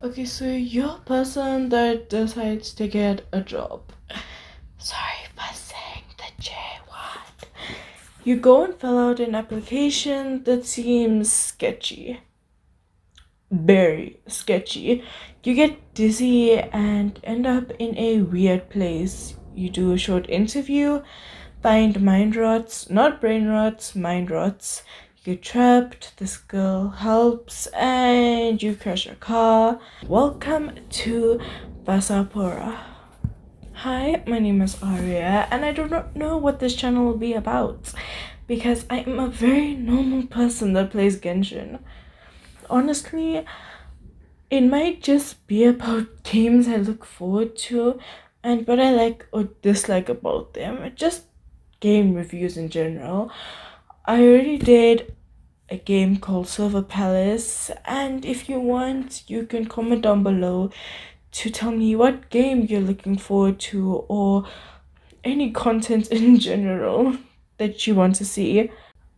Okay, so you're a person that decides to get a job. Sorry for saying the J word. You go and fill out an application that seems sketchy. Very sketchy. You get dizzy and end up in a weird place. You do a short interview, find mind rots, not brain rots, mind rots. You get trapped, this girl helps, and you crash your car. Welcome to Varsapura. Hi, my name is Arya, and I do not know what this channel will be about because I am a very normal person that plays Genshin. Honestly, it might just be about games I look forward to and what I like or dislike about them. Just game reviews in general. I already did a game called Silver Palace, and if you want, you can comment down below to tell me what game you're looking forward to or any content in general that you want to see.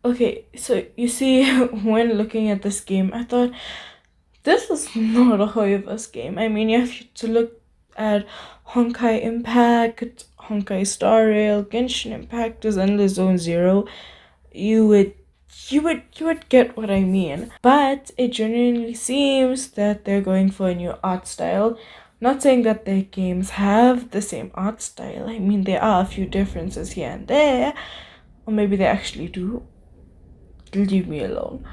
Okay, so you see, when looking at this game, I thought this is not a Hoyoverse game. I mean, you have to look at Honkai Impact, Honkai Star Rail, Genshin Impact is under Zone Zero. You would get what I mean. But it genuinely seems that they're going for a new art style. Not saying that their games have the same art style. I mean, there are a few differences here and there. Or maybe they actually do. Leave me alone.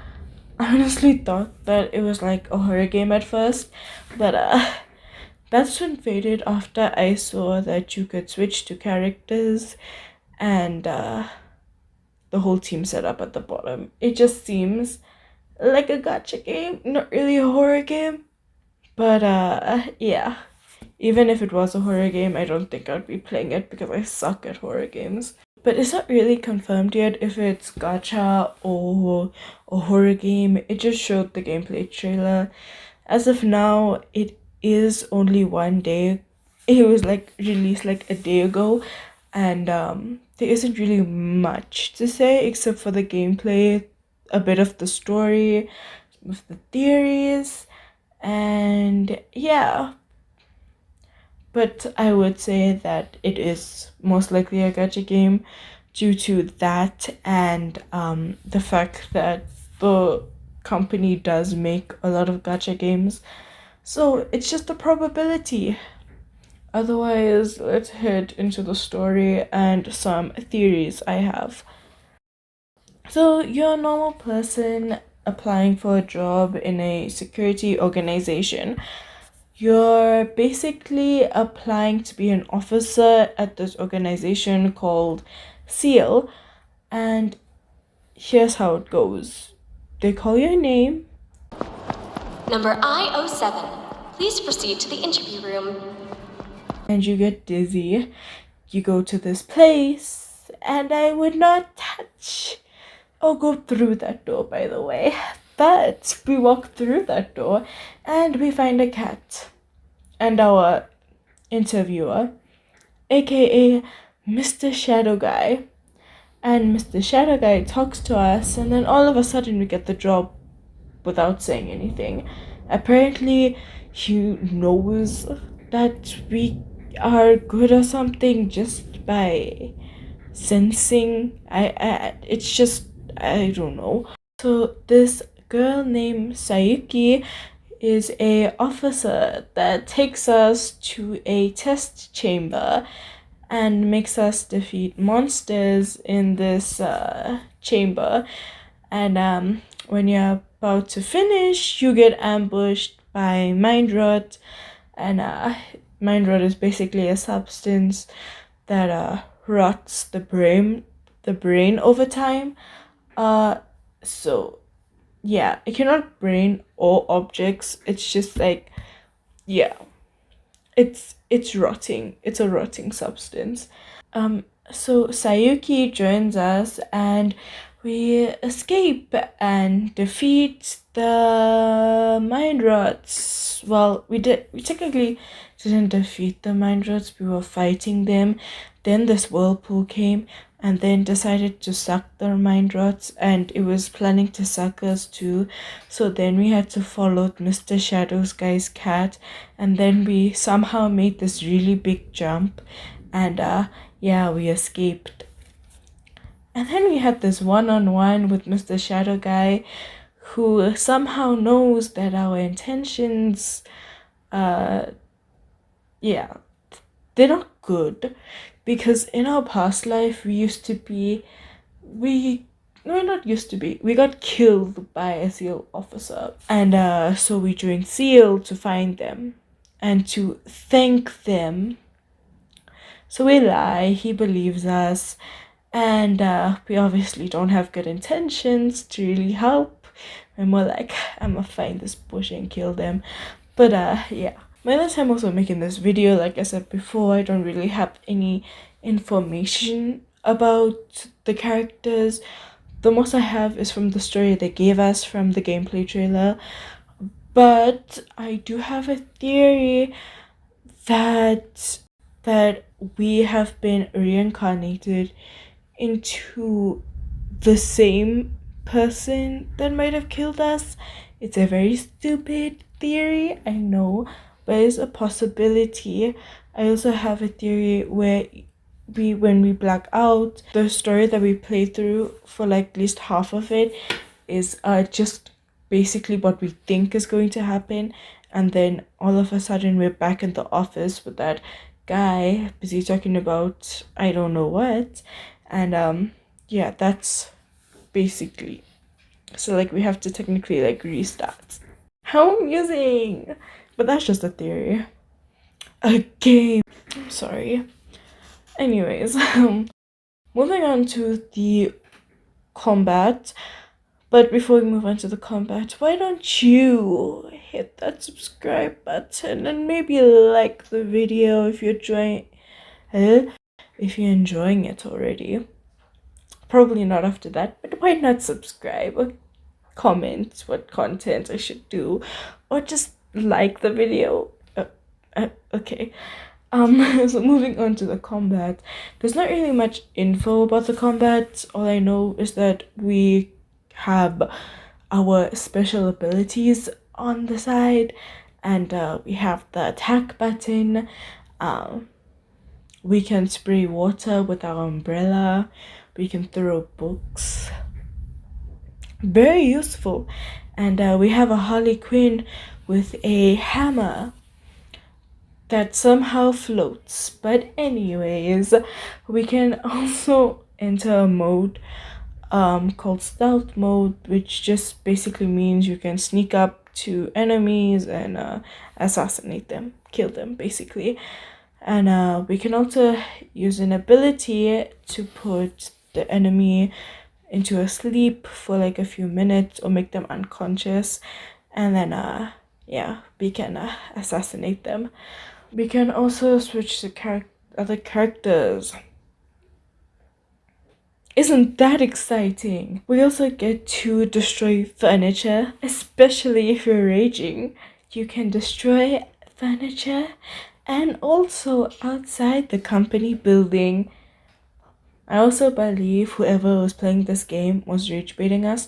I honestly thought that it was like a horror game at first, but that soon faded after I saw that you could switch to characters and the whole team set up at the bottom. It just seems like a gacha game, not really a horror game. But yeah, even if it was a horror game, I don't think I'd be playing it because I suck at horror games. But it's not really confirmed yet if it's gacha or a horror game. It just showed the gameplay trailer. As of now, it is only one day. It was like released like a day ago, and there isn't really much to say except for the gameplay, a bit of the story, with the theories, and yeah. But I would say that it is most likely a gacha game due to that and the fact that the company does make a lot of gacha games. So it's just a probability. Otherwise, let's head into the story and some theories I have. So you're a normal person applying for a job in a security organization. You're basically applying to be an officer at this organization called SEAL, and here's how it goes. They call your name. Number I-07, please proceed to the interview room. And you get dizzy. You go to this place, and I would not touch or go through that door, by the way. But we walk through that door and we find a cat. And our interviewer, aka Mr. Shadow Guy. And Mr. Shadow Guy talks to us, and then all of a sudden we get the job without saying anything. Apparently, he knows that we are good or something just by sensing. It's just, I don't know. So this girl named Sayuki is a officer that takes us to a test chamber and makes us defeat monsters in this chamber. And when you're about to finish, you get ambushed by mind rot. And mind rot is basically a substance that rots the brain over time. So yeah, it cannot brain all objects. It's just like, yeah, it's rotting. It's a rotting substance. So Sayuki joins us, and we escape and defeat the mind rods. Well, we technically didn't defeat the mind rods, we were fighting them. Then this whirlpool came and then decided to suck the mind rods, and it was planning to suck us too. So then we had to follow Mr. Shadow's guy's cat, and then we somehow made this really big jump, and yeah, we escaped. And then we had this one-on-one with Mr. Shadow Guy, who somehow knows that our intentions, yeah, they're not good. Because in our past life, we got killed by a SEAL officer. And so we joined SEAL to find them and to thank them. So we lie, he believes us, and we obviously don't have good intentions to really help. We're more like, I'm gonna find this bush and kill them. But yeah. My other time also making this video, like I said before, I don't really have any information about the characters. The most I have is from the story they gave us from the gameplay trailer. But I do have a theory that we have been reincarnated into the same person that might have killed us. It's a very stupid theory, I know, but it's a possibility. I also have a theory where when we black out, the story that we play through for like at least half of it is just basically what we think is going to happen, and then all of a sudden we're back in the office with that guy busy talking about I don't know what. And yeah, that's basically, so like we have to technically like restart. How amusing. But that's just a theory. A game. I'm sorry. Anyways, moving on to the combat. But before we move on to the combat, why don't you hit that subscribe button and maybe like the video if you're enjoying it already. Probably not after that, but why not subscribe or comment what content I should do, or just like the video. Okay. So moving on to the combat, there's not really much info about the combat. All I know is that we have our special abilities on the side, and we have the attack button. We can spray water with our umbrella. We can throw books. Very useful. And we have a Harley Quinn with a hammer that somehow floats. But anyways, we can also enter a mode called stealth mode, which just basically means you can sneak up to enemies and assassinate them, kill them basically. And we can also use an ability to put the enemy into a sleep for like a few minutes or make them unconscious, and then yeah, we can assassinate them. We can also switch to other characters. Isn't that exciting? We also get to destroy furniture, especially if you're raging. You can destroy furniture and also outside the company building. I also believe whoever was playing this game was rage baiting us,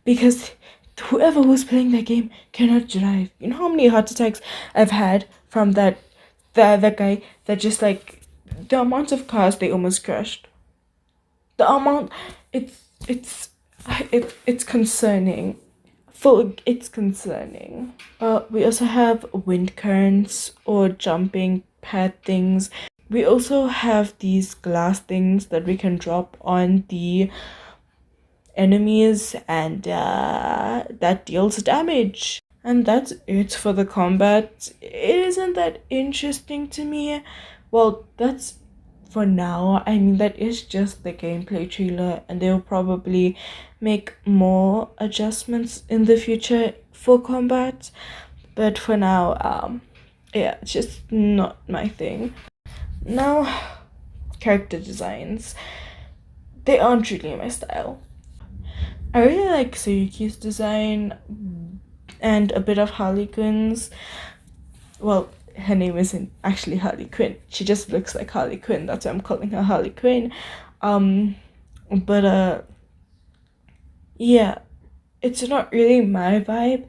because whoever was playing that game cannot drive. You know how many heart attacks I've had from the other guy that just like the amount of cars they almost crashed. The amount, it's concerning. It's concerning. We also have wind currents or jumping pad things. We also have these glass things that we can drop on the enemies, and that deals damage. And that's it for the combat. It isn't that interesting to me. Well, that's for now. I mean, that is just the gameplay trailer, and they'll probably make more adjustments in the future for combat. But for now, yeah, it's just not my thing. Now, character designs. They aren't really my style. I really like Sayuki's design and a bit of Harley Quinn's. Well, her name isn't actually Harley Quinn. She just looks like Harley Quinn. That's why I'm calling her Harley Quinn. But yeah, it's not really my vibe.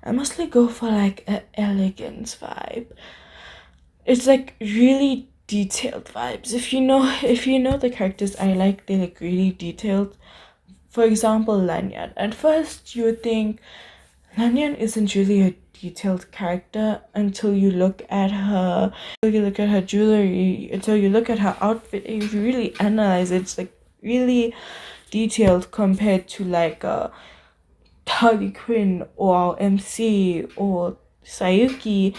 I mostly go for like an elegance vibe. It's like really detailed vibes. If you know the characters I like, they like really detailed. For example, Lanyan. At first you would think Lanyan isn't really a detailed character until you look at her jewelry, until you look at her outfit, and if you really analyze it, it's like really detailed compared to like Harley Quinn or MC or Sayuki.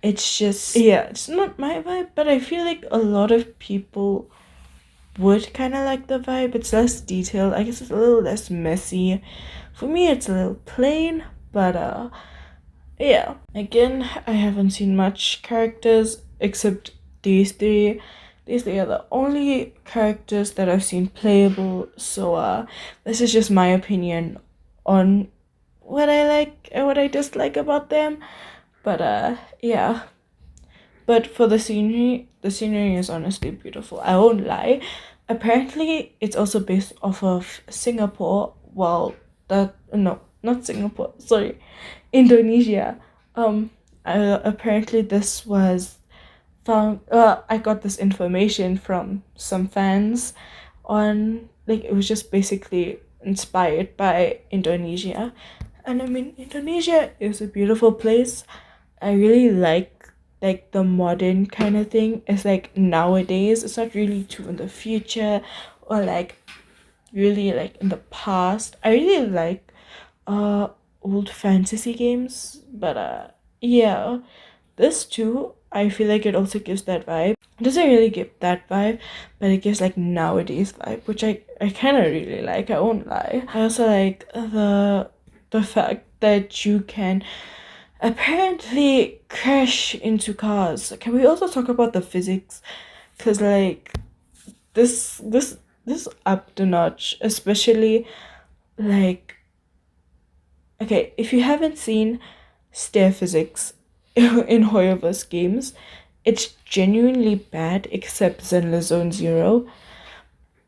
It's just, yeah, it's not my vibe, but I feel like a lot of people would kind of like the vibe. It's less detailed. I guess it's a little less messy. For me, it's a little plain, but yeah. Again, I haven't seen much characters except these three. These three are the only characters that I've seen playable. So this is just my opinion on what I like and what I dislike about them. But yeah. But for the scenery is honestly beautiful. I won't lie. Apparently, it's also based off of Singapore. Well, no, not Singapore. Sorry, Indonesia. Um, apparently this was found. I got this information from some fans on, like, it was just basically inspired by Indonesia, and I mean Indonesia is a beautiful place. I really like the modern kind of thing. It's like nowadays. It's not really too in the future or like really like in the past. I really like uh old fantasy games, but yeah, this too, I feel like it also gives that vibe. It doesn't really give that vibe, but it gives like nowadays vibe, which I kind of really like. I won't lie. I also like the fact that you can apparently crash into cars. Can we also talk about the physics? Because like this up the notch, especially like, okay, if you haven't seen stair physics in Hoyoverse games, it's genuinely bad except Zenless Zone Zero.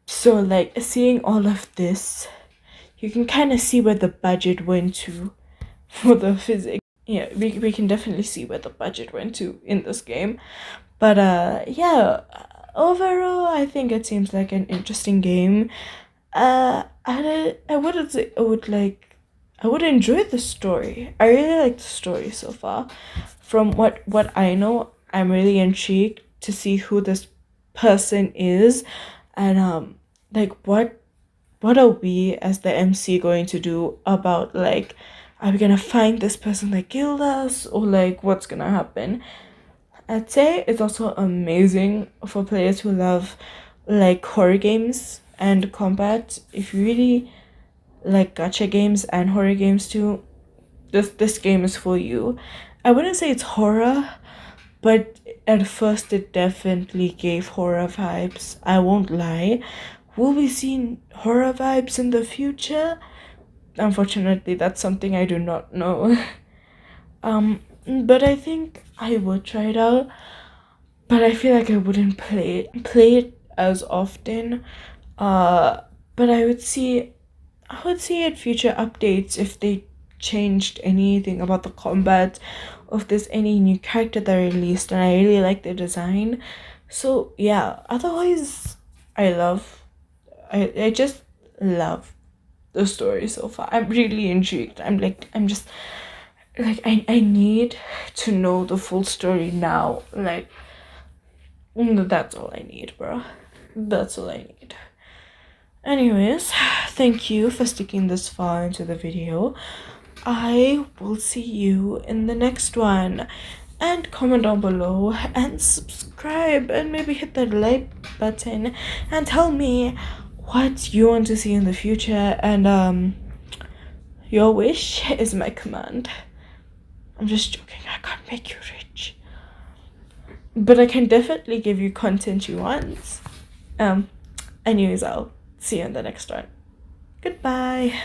So like seeing all of this, you can kind of see where the budget went to for the physics. Yeah, we can definitely see where the budget went to in this game. But yeah, overall I think it seems like an interesting game. I wouldn't say I would enjoy the story. I really like the story so far. From what I know, I'm really intrigued to see who this person is, and like what are we as the MC going to do about, like, are we gonna find this person that killed us, or like what's gonna happen? I'd say it's also amazing for players who love like horror games and combat. If you really like gacha games and horror games too, this game is for you. I wouldn't say it's horror, but at first it definitely gave horror vibes. I won't lie. Will we see horror vibes in the future? Unfortunately, that's something I do not know. But I think I would try it out. But I feel like I wouldn't play it as often. But I would see at future updates if they changed anything about the combat, or if there's any new character that released, and I really like the design. So yeah, otherwise I just love the story so far. I'm really intrigued. I'm just like, I need to know the full story now. Like, that's all I need, bro. That's all I need. Anyways, thank you for sticking this far into the video. I will see you in the next one. And comment down below and subscribe and maybe hit that like button and tell me what you want to see in the future, and your wish is my command. I'm just joking. I can't make you rich, but I can definitely give you content you want. Anyways, I'll see you in the next one. Goodbye.